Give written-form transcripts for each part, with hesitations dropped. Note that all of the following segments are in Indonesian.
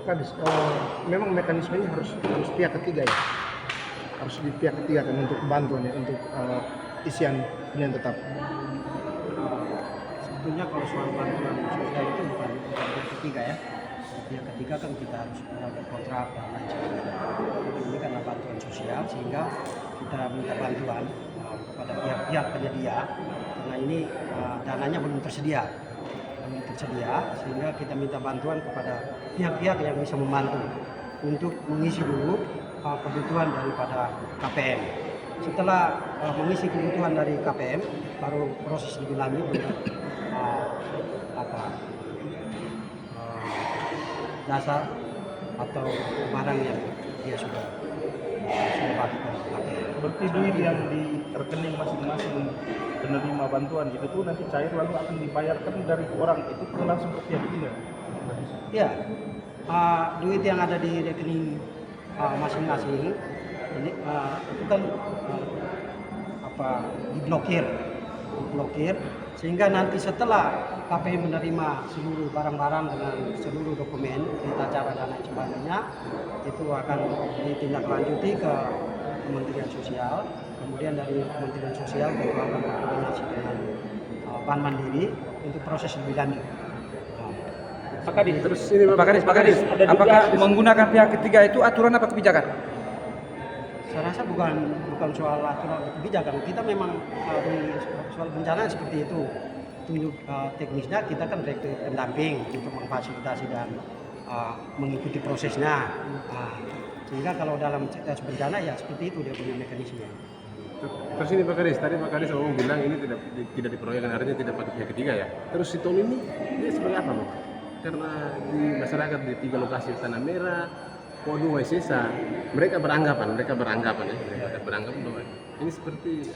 Kadis, memang mekanismenya harus pihak ketiga ya, harus di pihak ketiga kan untuk bantuan ya, untuk isian hunian tetap. Sebetulnya kalau soal bantuan sosial itu bukan pihak ketiga ya. Pihak ketiga kan kita harus ada kontrak dan lain sebagainya. Ini karena bantuan sosial sehingga kita minta bantuan kepada pihak-pihak penyedia karena ini dananya belum tersedia sehingga kita minta bantuan kepada pihak-pihak yang bisa membantu untuk mengisi dulu kebutuhan daripada KPM. Setelah mengisi kebutuhan dari KPM, baru proses lebih lanjut untuk dasar atau barang yang dia sudah bagikan ke KPM. Berarti duit yang di rekening masing-masing penerima bantuan itu tuh nanti cair lalu akan dibayarkan dari orang itu ke langsung ke pihak ketiga. Ya, duit yang ada di rekening masing-masing ini itu kan diblokir sehingga nanti setelah KPM menerima seluruh barang-barang dengan seluruh dokumen berita acara dan lain sebagainya itu akan ditindaklanjuti ke Kementerian Sosial, kemudian dari Kementerian Sosial itu akan berkoordinasi dengan Bank Mandiri untuk proses lebih lanjut. Pak Kadis, Terus ini Pak Kadis, apakah menggunakan pihak ketiga itu aturan apa kebijakan? Saya rasa bukan soal aturan atau kebijakan. Kita memang di soal bencana seperti itu. Tunjuk teknisnya kita kan direktur pendamping untuk memfasilitasi dan mengikuti prosesnya. Sehingga kalau dalam situasi bencana ya seperti itu dia punya mekanisme. Terus ini Pak Kadis, tadi Pak Kadis ngomong bilang ini tidak diproyekkan, artinya tidak pakai pihak ketiga ya. Terus si Tom ini dia sebagai apa Pak? Karena di masyarakat di 3 lokasi Tanah Merah, Podo, Waisesa, mereka beranggapan bahwa ini seperti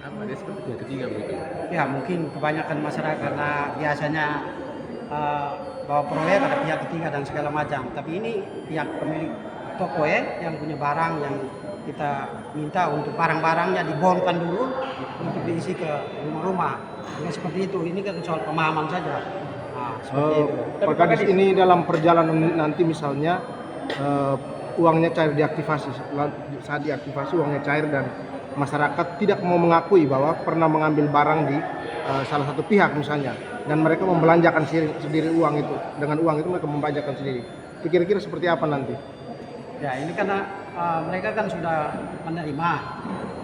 apa? Dia seperti pihak ketiga begitu. Ya mungkin kebanyakan masyarakat karena biasanya bahwa proyek ada pihak ketiga dan segala macam. Tapi ini pihak pemilik toko yang punya barang yang kita minta untuk barang-barangnya dibongkar dulu untuk diisi ke rumah-rumah. Jadi seperti itu. Ini kan soal pemahaman saja. Seperti itu. Pak Kadis, ini dalam perjalanan nanti misalnya uangnya cair diaktifasi, saat diaktifasi uangnya cair dan masyarakat tidak mau mengakui bahwa pernah mengambil barang di salah satu pihak misalnya, dan mereka membelanjakan sendiri uang itu, dengan uang itu mereka membajakan sendiri. Itu kira-kira seperti apa nanti? Ya ini karena mereka kan sudah menerima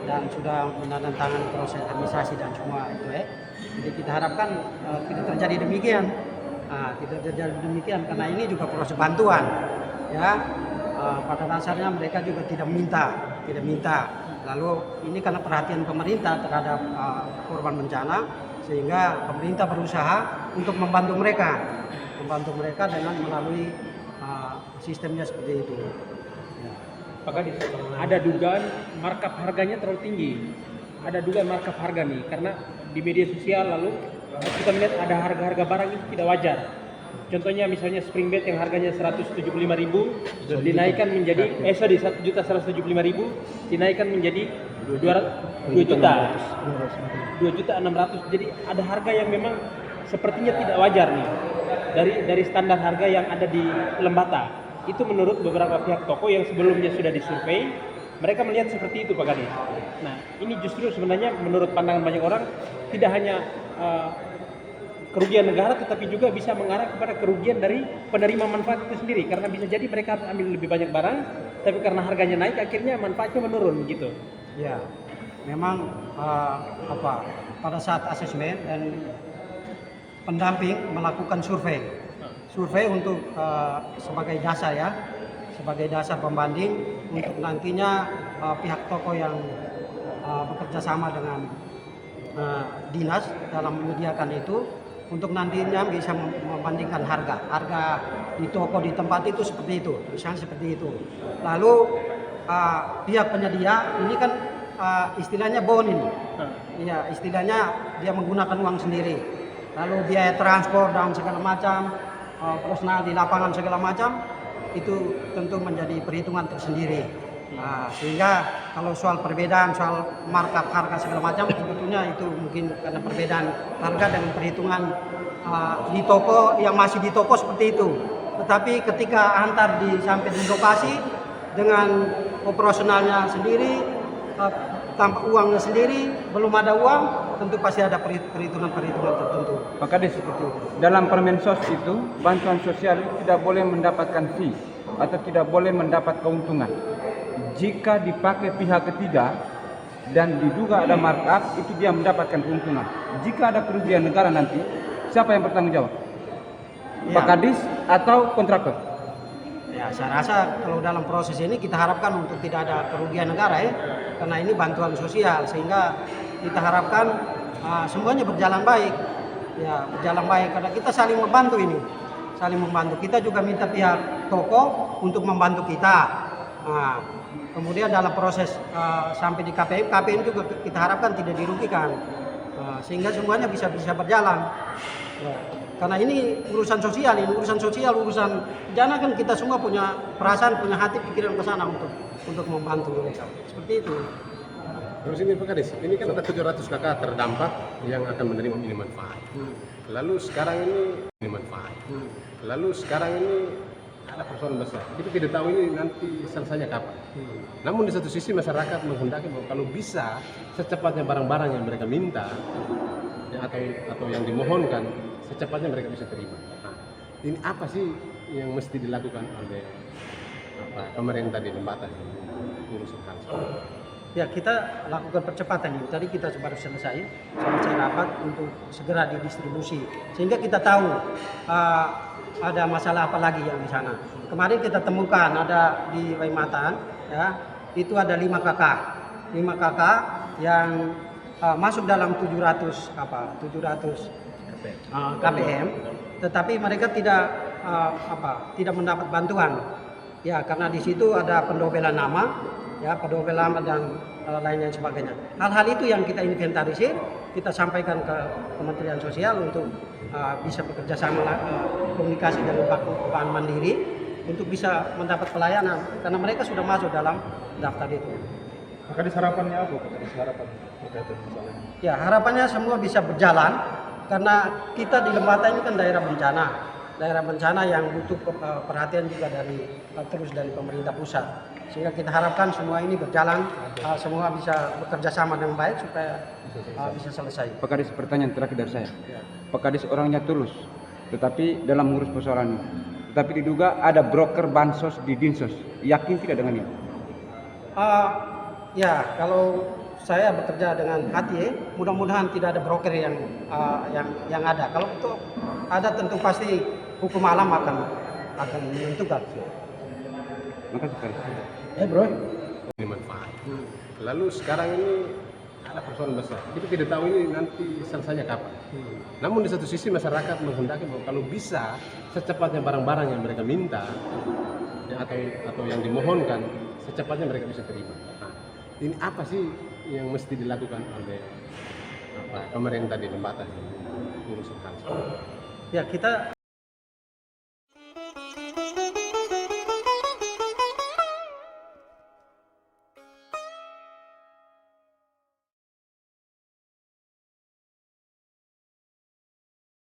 dan sudah menandatangani proses administrasi dan semua itu ya. Jadi kita harapkan tidak terjadi demikian. Tidak terjadi demikian karena ini juga proses bantuan. Ya, pada dasarnya mereka juga tidak minta. Lalu ini karena perhatian pemerintah terhadap korban bencana, sehingga pemerintah berusaha untuk membantu mereka dengan melalui sistemnya seperti itu. Ya. Pak Kadis, ada dugaan markup harganya terlalu tinggi. Ada dugaan markup harga nih, karena di media sosial lalu kita melihat ada harga-harga barang itu tidak wajar. Contohnya misalnya spring bed yang harganya 175.000 dinaikkan menjadi 1.175.000 dinaikkan menjadi 2.600.000. Jadi ada harga yang memang sepertinya tidak wajar nih dari standar harga yang ada di Lembata. Itu menurut beberapa pihak toko yang sebelumnya sudah disurvei, mereka melihat seperti itu Pak Kadis. Nah ini justru sebenarnya menurut pandangan banyak orang tidak hanya kerugian negara tetapi juga bisa mengarah kepada kerugian dari penerima manfaat itu sendiri, karena bisa jadi mereka harus ambil lebih banyak barang tapi karena harganya naik akhirnya manfaatnya menurun gitu. Ya, memang pada saat asesmen dan pendamping melakukan survei untuk sebagai dasar pembanding untuk nantinya pihak toko yang bekerja sama dengan dinas dalam menyediakan itu untuk nantinya bisa membandingkan harga di toko di tempat itu seperti itu, misalnya seperti itu. Lalu pihak penyedia ini kan istilahnya bon ini, ya istilahnya dia menggunakan uang sendiri. Lalu biaya transport dan segala macam, personal di lapangan segala macam itu tentu menjadi perhitungan tersendiri. Sehingga kalau soal perbedaan soal markup harga segala macam sebetulnya itu mungkin karena perbedaan harga dan perhitungan di toko yang masih di toko seperti itu. Tetapi ketika antar sampai di lokasi dengan operasionalnya sendiri, tanpa uangnya sendiri, belum ada uang, tentu pasti ada perhitungan-perhitungan tertentu. Pak Kadis, dalam Permensos itu bantuan sosial tidak boleh mendapatkan fee atau tidak boleh mendapat keuntungan. Jika dipakai pihak ketiga dan diduga ada markup, itu dia mendapatkan keuntungan. Jika ada kerugian negara nanti, siapa yang bertanggung jawab? Ya. Pak Kadis atau kontraktor? Ya, saya rasa kalau dalam proses ini kita harapkan untuk tidak ada kerugian negara ya, karena ini bantuan sosial, sehingga kita harapkan semuanya berjalan baik. Ya, berjalan baik karena kita saling membantu ini, saling membantu. Kita juga minta pihak toko untuk membantu kita. Nah, kemudian dalam proses sampai di KPM juga kita harapkan tidak dirugikan, sehingga semuanya bisa berjalan. Ya. Karena ini urusan sosial, urusan bencana kan kita semua punya perasaan, punya hati, pikiran ke sana untuk membantu mereka. Seperti itu. Terus ini Pak Kadis, ini kan ada 700 kakak terdampak yang akan menerima ini manfaat. Lalu sekarang ini ada persoalan besar. Kita tidak tahu ini nanti selesainya kapan. Namun di satu sisi masyarakat menghendaki bahwa kalau bisa secepatnya barang-barang yang mereka minta ya, atau yang dimohonkan secepatnya mereka bisa terima. Nah, ini apa sih yang mesti dilakukan oleh pemerintah di Lembata urusan hal seperti ini? Ya, kita lakukan percepatan ini. Tadi kita baru selesai rapat untuk segera didistribusi, sehingga kita tahu ada masalah apa lagi yang di sana. Kemarin kita temukan ada di Waimatan, ya, itu ada 5 kakak yang masuk dalam 700 KPM, tetapi mereka tidak mendapat bantuan. Ya, karena di situ ada pendobelan nama, ya, pendobelan nama dan lain sebagainya. Hal-hal itu yang kita inventarisir, kita sampaikan ke Kementerian Sosial untuk bisa bekerja sama komunikasi dengan Bank Mandiri untuk bisa mendapat pelayanan, karena mereka sudah masuk dalam daftar itu. Maka harapannya apa? Harapan berkaitan masalah ini? Ya, harapannya semua bisa berjalan, karena kita di Lembata ini kan daerah bencana yang butuh perhatian juga terus dari pemerintah pusat, sehingga kita harapkan semua ini berjalan, semua bisa bekerja sama dengan baik supaya bisa selesai. Pak Kadis, pertanyaan terakhir dari saya. Pak Kadis orangnya tulus, tetapi dalam mengurus persoalan ini. Tetapi diduga ada broker bansos di Dinsos. Yakin tidak dengan ini? Ya, kalau saya bekerja dengan hati, mudah-mudahan tidak ada broker yang ada. Kalau itu ada, tentu pasti hukum alam akan menentukan. Makasih Pak Kadis. Bro. Ini manfaat. Lalu sekarang ini ada persoalan besar. Kita tidak tahu ini nanti selesainya kapan. Namun di satu sisi masyarakat menghendaki bahwa kalau bisa secepatnya barang-barang yang mereka minta ya, atau yang dimohonkan secepatnya mereka bisa terima. Nah, ini apa sih yang mesti dilakukan oleh pemerintah di Lembata urusan hal seperti ini? Ya, kita